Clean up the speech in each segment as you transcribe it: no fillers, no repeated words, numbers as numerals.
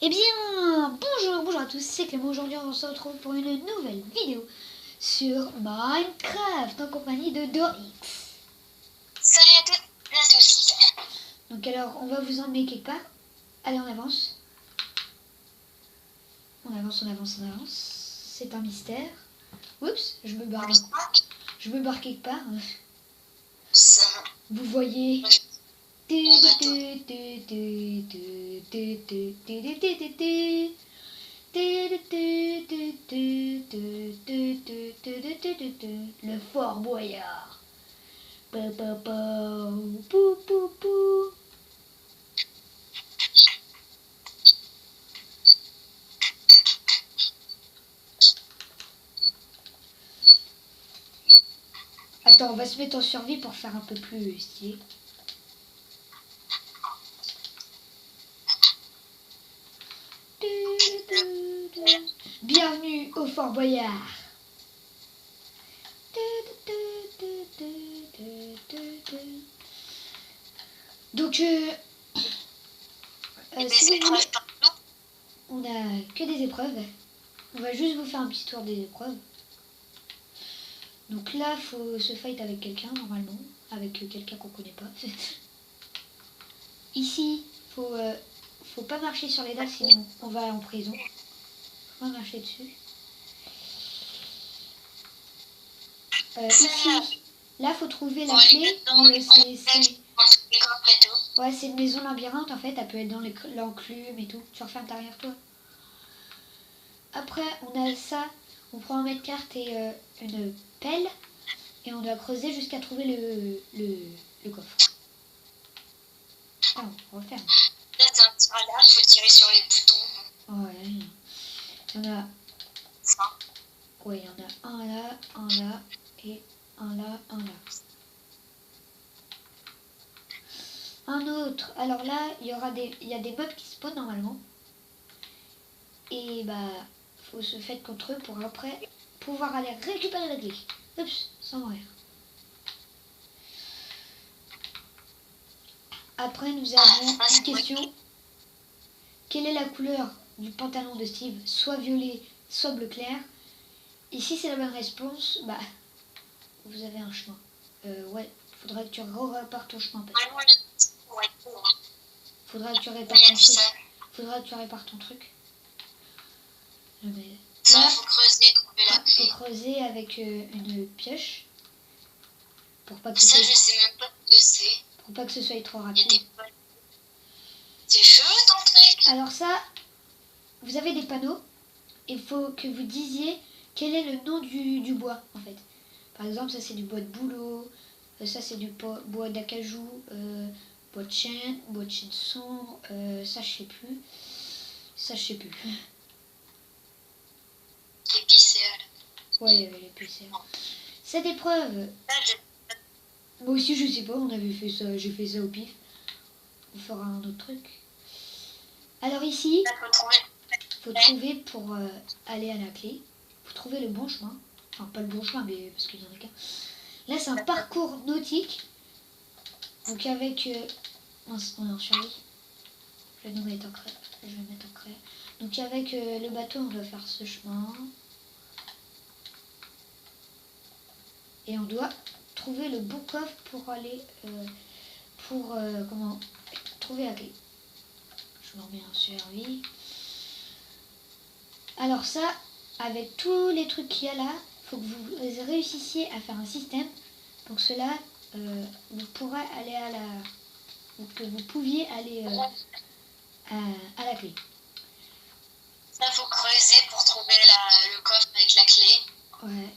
Eh bien, bonjour à tous, c'est Clément. Aujourd'hui, on se retrouve pour une nouvelle vidéo sur Minecraft en compagnie de Dorix. Salut à toutes et à tous. Donc alors, on va vous emmener quelque part. Allez, on avance. On avance. C'est un mystère. Oups, je me barre quelque part. Vous voyez... Le Fort Boyard. Pou, pou, pou. Attends, on va se mettre en survie pour faire un peu plus stylé. Bienvenue au Fort Boyard. Donc, si vous voulez, on a que des épreuves. On va juste vous faire un petit tour des épreuves. Donc là, faut se fight avec quelqu'un, normalement. Avec quelqu'un qu'on connaît pas. Ici, faut pas marcher sur les dalles, sinon on va en prison. Faut pas marcher dessus. Ici, là, faut trouver la clé. Ouais, c'est une maison labyrinthe en fait. Elle peut être dans l'enclume et tout. Tu refermes derrière toi. Après, on a ça. On prend un mètre-carte et une pelle. Et on doit creuser jusqu'à trouver le coffre. Ah, on referme. Là, c'est un tir à l'arc, faut tirer sur les boutons. Ouais. Il y en a... Ça. Ouais, il y en a un là, et un là. Un autre. Alors là, il y a des mobs qui spawnent normalement. Et bah, faut se faire contre eux pour après pouvoir aller récupérer la clé. Oups, sans mourir. Après, nous avons une question. Quelle est la couleur du pantalon de Steve? Soit violet, soit bleu clair. Ici, c'est la bonne réponse. Bah, vous avez un chemin. Ouais, faudrait que tu repartes ton chemin. Faudra que tu répares ton truc. Faudra que tu répares ton truc. Mais ça, là, faut creuser, trouver la clé. Faut creuser avec une pioche. Pour pas que ça, je sais même pas ce que c'est. Pour pas que ce soit trop rapide. C'est chelou ton truc. Alors ça, vous avez des panneaux. Il faut que vous disiez quel est le nom du bois, en fait. Par exemple, ça c'est du bois de bouleau. Ça c'est du bois d'acajou. Bois de chêne sombre. Ça je sais plus. L'épicéa. Ouais, il y avait l'épicéa. Cette épreuve. Moi aussi je sais pas, on avait fait ça, j'ai fait ça au pif. On fera un autre truc. Alors ici, faut trouver pour aller à la clé. Faut trouver le bon chemin. Enfin pas le bon chemin, mais parce qu'il y en a qu'un. Là c'est un parcours nautique. Donc avec... mince, on est en survie. Je vais mettre en craie. Donc avec le bateau, on doit faire ce chemin. Et on doit trouver le bon coffre pour aller... trouver la clé. Je me remets en survie. Alors ça, avec tous les trucs qu'il y a là, faut que vous réussissiez à faire un système. Pour cela, vous pourrez aller à la... Ou que vous pouviez aller à la clé. Ça, faut creuser pour trouver le coffre avec la clé. Ouais.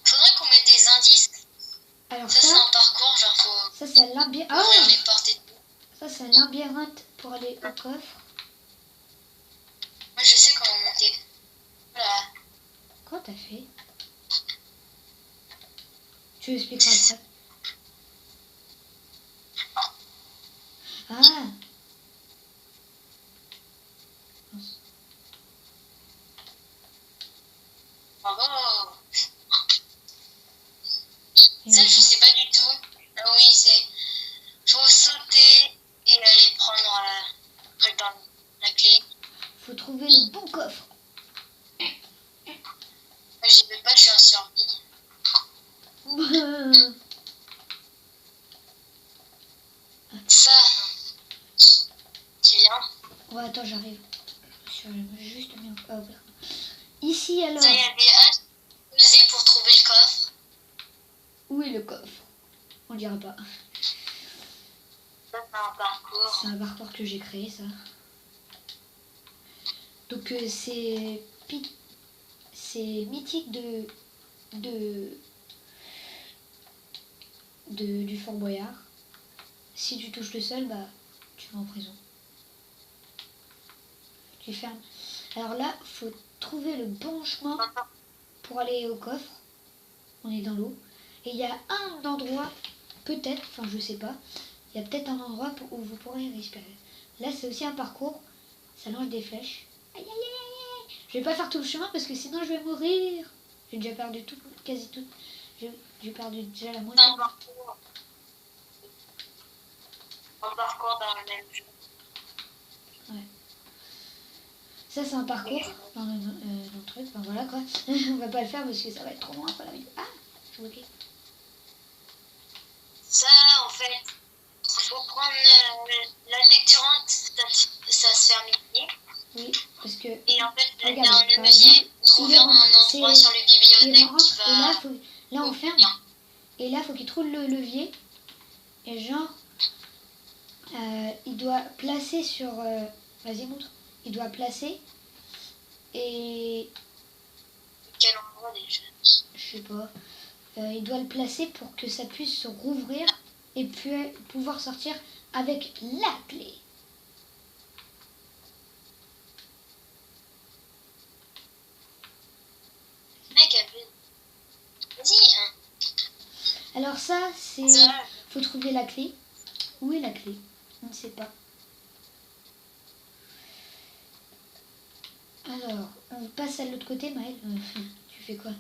Faudrait qu'on mette des indices. Alors ça c'est un parcours, genre faut... Ça c'est un labyrinthe. Ouvrir les portes et tout. Ça c'est un labyrinthe pour aller au coffre. Moi je sais comment monter. Voilà. Comment t'as fait? Tu expliqueras après. Ah. Bravo. Ça je sais pas du tout. Ah oui, c'est... Faut sauter et aller prendre truc dans la clé. Faut trouver le bon coffre. Moi, j'y vais pas, je suis en survie. Ça, tu viens? Ouais, attends, j'arrive. Je vais juste mis en... oh, ici, alors. Ça, il y a des haches posées pour trouver le coffre. Où est le coffre? On dira pas. Ça, c'est un parcours. C'est un parcours que j'ai créé, ça. Donc, c'est mythique du Fort Boyard. Si tu touches le sol, bah, tu vas en prison. Tu fermes. Alors là, faut trouver le bon chemin pour aller au coffre. On est dans l'eau. Et il y a un endroit, peut-être, enfin je sais pas, il y a peut-être un endroit où vous pourrez respirer. Là, c'est aussi un parcours. Ça lance des flèches. Aïe, aïe, aïe, aïe. Je vais pas faire tout le chemin parce que sinon je vais mourir. J'ai déjà perdu tout, quasi tout. J'ai perdu déjà la moitié. Un parcours dans le même jeu. Ouais. Ça, c'est un parcours dans le truc. Enfin voilà quoi. On va pas le faire parce que ça va être trop loin pour la vidéo. Ah, je suis bloquée. Ça, en fait, il faut prendre la dès que tu rentres, ça se ferme ici. Oui, parce que. Et en fait, regarde, dans le par musée, exemple, trouver un endroit sur le bibliothèque qui va. Et là, on ferme. Et là, faut qu'il trouve le levier. Et genre, il doit placer sur. Vas-y, montre. Il doit placer. Et. Quel endroit déjà? Je sais pas. Il doit le placer pour que ça puisse se rouvrir et puis pouvoir sortir avec la clé. Mec, vas-y, hein. Alors ça, c'est... Faut trouver la clé. Où est la clé? On ne sait pas. Alors, on passe à l'autre côté, Maëlle. Tu fais quoi?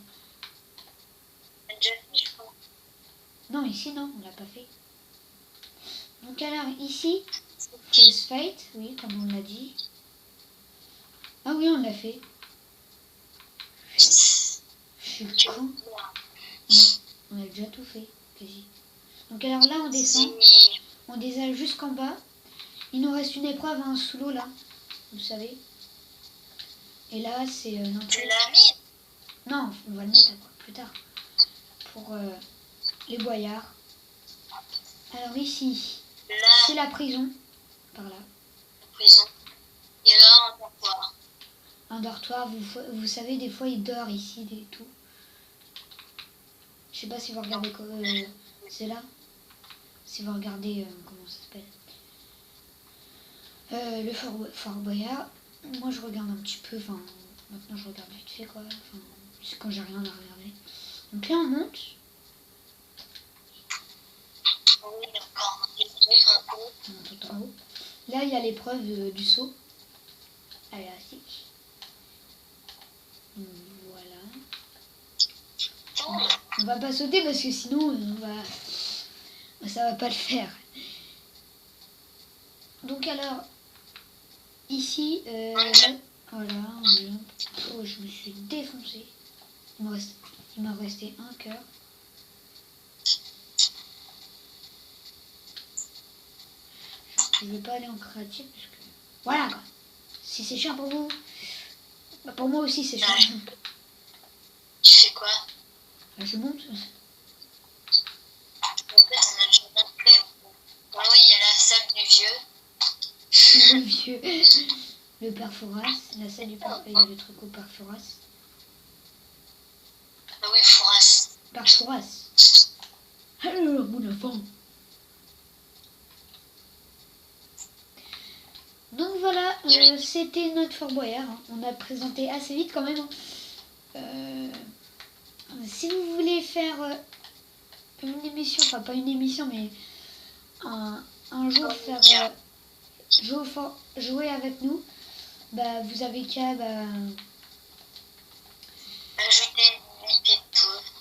Je crois. Non, ici, non, on l'a pas fait. Donc alors, ici, Close Fight, oui, comme on l'a dit. Ah oui, on l'a fait. Je suis con. Non, on a déjà tout fait, quasi. Donc alors là, on descend. On descend jusqu'en bas. Il nous reste une épreuve hein, sous l'eau, là. Vous savez. Et là, c'est... Tu l'as mis? Non, on va le mettre plus tard. Pour les boyards. Alors ici, c'est la prison. Par là. La prison. Et là, un dortoir. Un dortoir, vous savez, des fois, il dort ici et tout. Je sais pas si vous regardez... c'est là. Si vous regardez... comment ça s'appelle le Fort Boyard. Moi, je regarde un petit peu... Enfin, maintenant, je regarde vite fait, quoi. Enfin, c'est quand j'ai rien à regarder. Donc là, on monte. Oui, d'accord. On monte tout en haut. Là, il y a l'épreuve du saut. À l'élastique. Voilà. On va pas sauter parce que sinon, ça va pas le faire. Donc alors, ici, là, voilà, oh, je me suis défoncé. Il m'a resté un cœur. Je vais pas aller en créatif parce que... Voilà quoi. Si c'est chiant pour vous, bah pour moi aussi c'est chiant. Tu fais quoi? Bah, je monte. En fait, on a déjà montré. Ah oui, il y a la salle du vieux. Le vieux. Le père Fouras. La salle du père... Il y a le truc au père Fouras. Ah oui, Fouras. Père Fouras. Alors, mon enfant. Donc voilà, c'était notre Fort Boyard. Hein. On a présenté assez vite quand même. Si vous voulez faire une émission, enfin pas une émission, mais un jour faire jouer avec nous, bah vous avez qu'à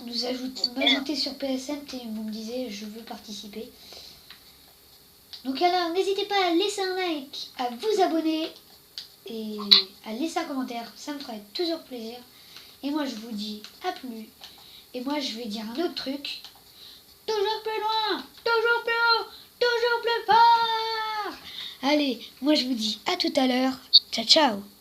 nous ajouter sur PSN et vous me disiez je veux participer. Donc alors, n'hésitez pas à laisser un like, à vous abonner et à laisser un commentaire. Ça me ferait toujours plaisir. Et moi, je vous dis à plus. Et moi, je vais dire un autre truc. Toujours plus loin, toujours plus haut, toujours plus fort. Allez, moi, je vous dis à tout à l'heure. Ciao, ciao.